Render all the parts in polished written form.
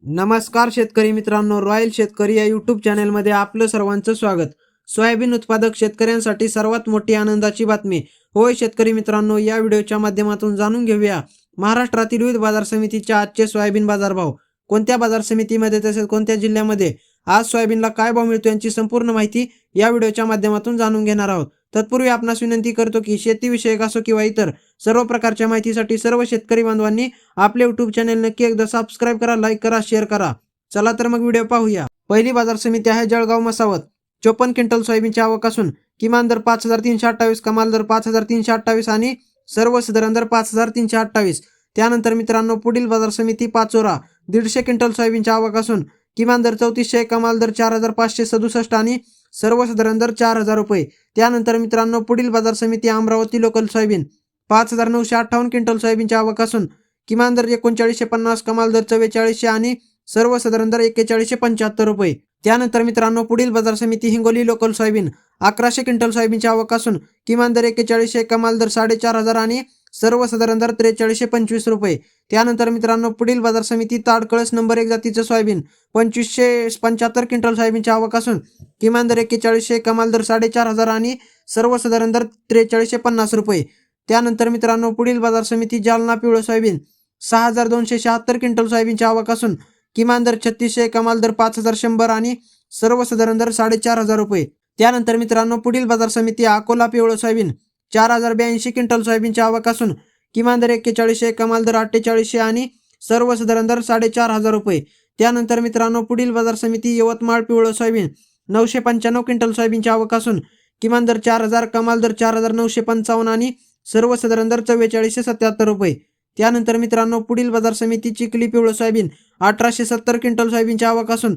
नमस्कार शेतकरी मित्रांनो, रॉयल शेतकरी या यूट्यूब चॅनलमध्ये आपलं सर्वांचं स्वागत। सोयाबीन उत्पादक शेतकऱ्यांसाठी सर्वात मोठी आनंदाची बातमी। होय शेतकरी मित्रांनो, या व्हिडिओच्या माध्यमातून जाणून घेऊया महाराष्ट्रातील विविध बाजार समितीच्या आजचे सोयाबीन बाजारभाव, कोणत्या बाजार समितीमध्ये तसेच कोणत्या जिल्ह्यामध्ये आज सोयाबीनला काय भाव मिळतो यांची संपूर्ण माहिती या व्हिडिओच्या माध्यमातून जाणून घेणार आहोत। तत्पूर्वी आपणास विनंती करतो की शेतीविषयक असो किंवा इतर सर्व प्रकारच्या माहितीसाठी सर्व शेतकरी बांधवांनी आपले यूट्यूब चॅनल नक्की एकदा सबस्क्राइब करा, लाईक करा, शेअर करा। चला तर मग व्हिडिओ पाहूया। पहिली बाजार समिती आहे जळगाव मसावत। 54 क्विंटल सोयाबीनची आवक असून किमान दर 5328, कमाल दर 5328 आणि सर्वसाधारण दर 5328। त्यानंतर मित्रांनो पुढील बाजार समिती पाचोरा। 150 क्विंटल सोयाबीनची आवक असून किमान दर 3400, कमाल दर 4567 आणि सर्वसाधारण दर 4000 रुपये। त्यानंतर मित्रांनो पुढील बाजार समिती अमरावती लोकल सोयाबीन। 5958 क्विंटल सोयाबीनची आवक असून किमान दर 3950, कमाल दर 4400 आणि सर्वसाधारण दर 4175 रुपये। त्यानंतर मित्रांनो पुढील बाजार समिती हिंगोली लोकल सोयाबीन। 1100 क्विंटल सोयाबीनची आवक असून किमान दर 4100, कमाल दर 4500 आणि सर्वसाधारण दर 4325 रुपये। त्यानंतर मित्रांनो पुढील बाजार समिती ताडकळस नंबर 1 जातीचं सोयाबीन। 2575 क्विंटल सोयाबीनची आवक असून किमान दर 4100, कमाल दर 4500 आणि सर्वसाधारण दर 4350 रुपये। त्यानंतर मित्रांनो पुढील बाजार समिती जालना पिवळं सोयाबीन। 6276 क्विंटल सोयाबीनची आवक असून किमान दर 3600, कमाल दर 5100 आणि सर्वसाधारण दर 4500 रुपये। त्यानंतर मित्रांनो पुढील बाजार समिती अकोला पिवळं सोयाबीन। 4082 क्विंटल सोयाबीनची आवक असून किमान दर 4100, कमाल दर 4800 आणि सर्वसाधारण दर 4500 रुपये। त्यानंतर मित्रांनो पुढील बाजार समिती यवतमाळ पिवळं सोयाबीन। 995 क्विंटल सोयाबीनची आवक असून किमान दर 4000, कमाल दर 4955 आणि सर्वसाधारण दर 4477 रुपये। त्यानंतर मित्रांनो पुढील बाजार समिती चिखली पिवळं सोयाबीन। 1870 क्विंटल सोयाबीनची आवक असून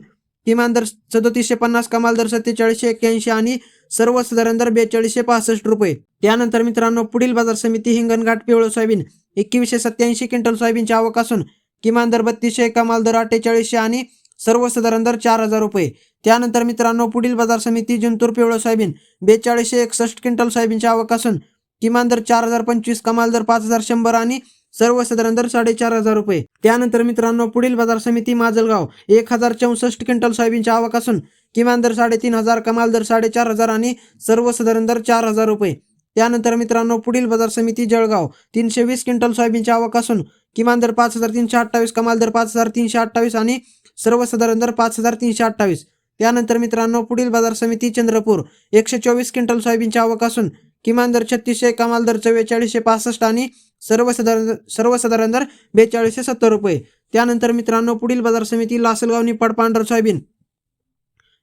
किमान दर 3750, कमाल दर 4781 आणि सर्वसाधारण दर 4265 रुपये। त्यानंतर मित्रांनो पुढील बाजार समिती हिंगणघाट पिवळं सोयाबीन। 2187 क्विंटल सोयाबीनची आवक असून किमान दर 3200, कमाल दर 4800 आणि सर्वसाधारण दर 4000 रुपये। त्यानंतर मित्रांनो पुढील बाजार समिती जिंतूर पिवळं सोयाबीन। 4261 क्विंटल सोयाबीनची आवक असून किमान दर 4025, कमाल दर 5100 आणि सर्वसाधारण दर 4500 रुपये। त्यानंतर मित्रांनो पुढील बाजार समिती माजलगाव। 1064 क्विंटल सोयाबीनची आवक असून किमान दर 3500, कमाल दर 4500 आणि सर्वसाधारण दर 4000 रुपये। त्यानंतर मित्रांनो पुढील बाजार समिती जळगाव। 320 क्विंटल सोयाबीनची आवक असून किमान दर 5328, कमाल दर 5328 आणि सर्वसाधारण दर 5328। त्यानंतर मित्रांनो पुढील बाजार समिती चंद्रपूर। 124 क्विंटल सोयाबीनची आवक असून किमान दर 3600, कमाल दर 4465 आणि सर्वसाधारण दर 4270 रुपये। त्यानंतर मित्रांनो पुढील बाजार समिती लासलगाव निफाड पांढर सोयाबीन।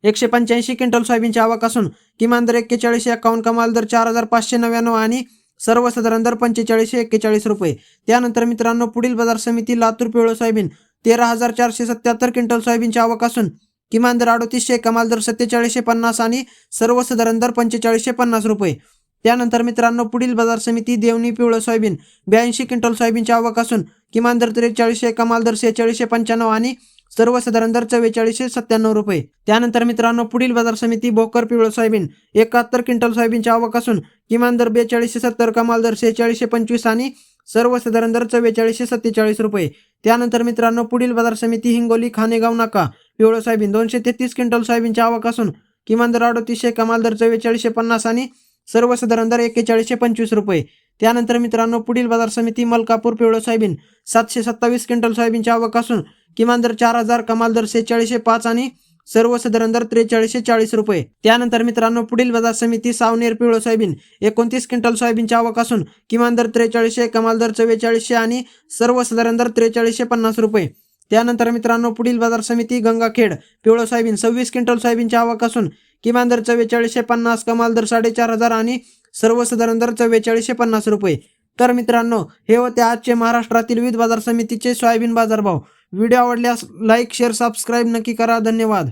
185 क्विंटल सोयाबीनची आवक असून किमान दर 4151, कमाल दर 4599 आणि सर्वसाधारण दर 4541 रुपये। त्यानंतर मित्रांनो पुढील बाजार समिती लातूर पिवळं सोयाबीन। 13477 क्विंटल सोयाबीनची आवक असून किमान दर 3800, कमाल दर 4750 आणि सर्वसाधारण दर 4550 रुपये। त्यानंतर मित्रांनो पुढील बाजार समिती देवणी पिवळं सोयाबीन। 82 क्विंटल सोयाबीनची आवक असून किमान दर 4300, कमाल दर 4695 आणि सर्वसाधारण दर 4497 रुपये। त्यानंतर मित्रांनो पुढील बाजार समिती भोकर पिवळं सोयाबीन। 71 क्विंटल सोयाबीनची आवक असून किमान दर 4270, कमाल दर 4625 आणि सर्वसाधारण दर 4447 रुपये। त्यानंतर मित्रांनो पुढील बाजार समिती हिंगोली खानेगाव नाका पिवळं सोयाबीन। 233 क्विंटल सोयाबीनची आवक असून किमान दर 3800, कमाल दर 4450 आणि सर्वसाधारण दर 4125 रुपये। त्यानंतर मित्रांनो पुढील बाजार समिती मलकापूर पिवळं सोयाबीन। 727 क्विंटल सोयाबीनची आवक असून किमान दर 4000, कमाल दर 4605 आणि सर्वसाधारण दर 4340 रुपये। त्यानंतर मित्रांनो पुढील बाजार समिती सावनेर पिवळं सोयाबीन। 29 क्विंटल सोयाबीनची आवक असून किमान दर 4300, कमाल दर 4400 आणि सर्वसाधारण दर 4350 रुपये। त्यानंतर मित्रांनो पुढील बाजार समिती गंगाखेड पिवळं सोयाबीन। 26 क्विंटल सोयाबीनची आवक असून किमान दर 4450, कमाल दर 4500 आणि सर्वसाधारण दर 4450 रुपये। तर मित्रांनो हे होते आजचे महाराष्ट्रातील विविध बाजार समितीचे सोयाबीन बाजारभाव। व्हिडिओ आवडल्यास लाईक, शेअर, सबस्क्राईब नक्की करा। धन्यवाद।